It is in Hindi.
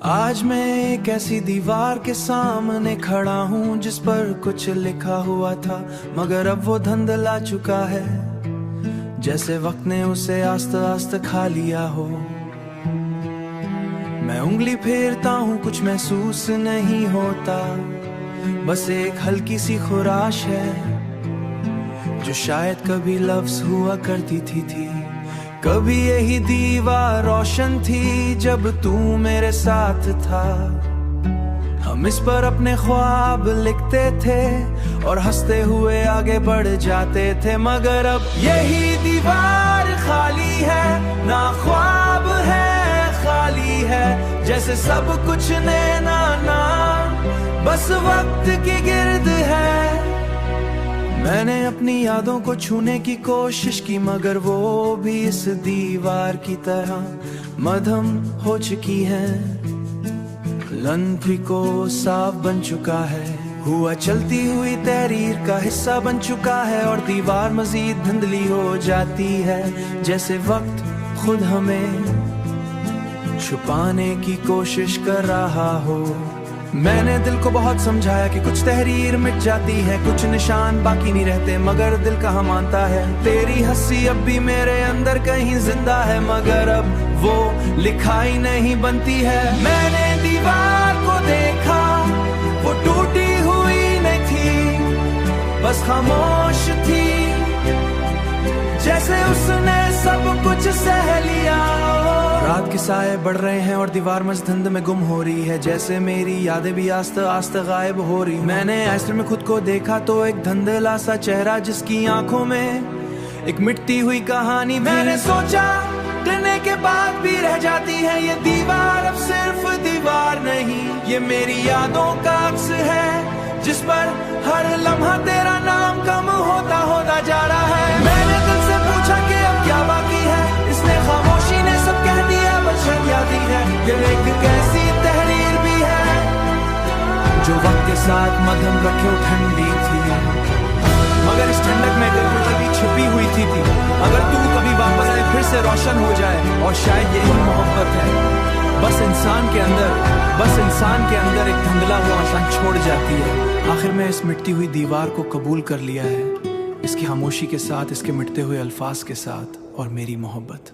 आज मैं एक ऐसी दीवार के सामने खड़ा हूँ जिस पर कुछ लिखा हुआ था, मगर अब वो धुंधला चुका है, जैसे वक्त ने उसे आस्ते आस्ते खा लिया हो। मैं उंगली फेरता हूँ, कुछ महसूस नहीं होता, बस एक हल्की सी खुराश है जो शायद कभी लफ्ज हुआ करती थी। कभी यही दीवार रोशन थी जब तू मेरे साथ था। हम इस पर अपने ख्वाब लिखते थे और हंसते हुए आगे बढ़ जाते थे, मगर अब यही दीवार खाली है, ना ख्वाब है खाली है, जैसे सब कुछ नैना ना बस वक्त की गिर्द है। मैंने अपनी यादों को छूने की कोशिश की, मगर वो भी इस दीवार की तरह मध्यम हो चुकी है। लंथी को साफ बन चुका है, हुआ चलती हुई तहरीर का हिस्सा बन चुका है, और दीवार मजीद धुंधली हो जाती है, जैसे वक्त खुद हमें छुपाने की कोशिश कर रहा हो। मैंने दिल को बहुत समझाया कि कुछ तहरीर मिट जाती है, कुछ निशान बाकी नहीं रहते, मगर दिल कहाँ मानता है। तेरी हंसी अब भी मेरे अंदर कहीं जिंदा है, मगर अब वो लिखाई नहीं बनती है। मैंने दीवार को देखा, वो टूटी हुई नहीं थी, बस खामोश थी, जैसे उसने सब कुछ सह लिया। रात के साए बढ़ रहे हैं और दीवार मजधुंध में गुम हो रही है, जैसे मेरी यादें भी आस्ते आस्ते गायब हो रही। मैंने आईस्क्रीम में खुद को देखा तो एक धुंधला सा चेहरा, जिसकी आंखों में एक मिटती हुई कहानी। मैंने सोचा गिरने के बाद भी रह जाती है ये दीवार, अब सिर्फ दीवार नहीं, ये मेरी यादों का अक्स है, जिस पर हर लम्हा तेरा नाम कम होता जा रहा है। मैंने दिल से पूछा कि अब क्या बाकी है, इसने खामोशी ने सब कह दिया, बस याद ही है। ये एक कैसी तहरीर भी है जो वक्त के साथ मध्यम रखे ठंडी थी, मगर इस ठंडक में कभी छिपी हुई थी। अगर तू कभी वापस आए फिर से रोशन हो जाए, और शायद यही मोहब्बत है, बस इंसान के अंदर एक धुंधला हुआ आसान छोड़ जाती है। आखिर में इस मिटती हुई दीवार को कबूल कर लिया है, इसकी खामोशी के साथ, इसके मिटते हुए अल्फाज के साथ, और मेरी मोहब्बत।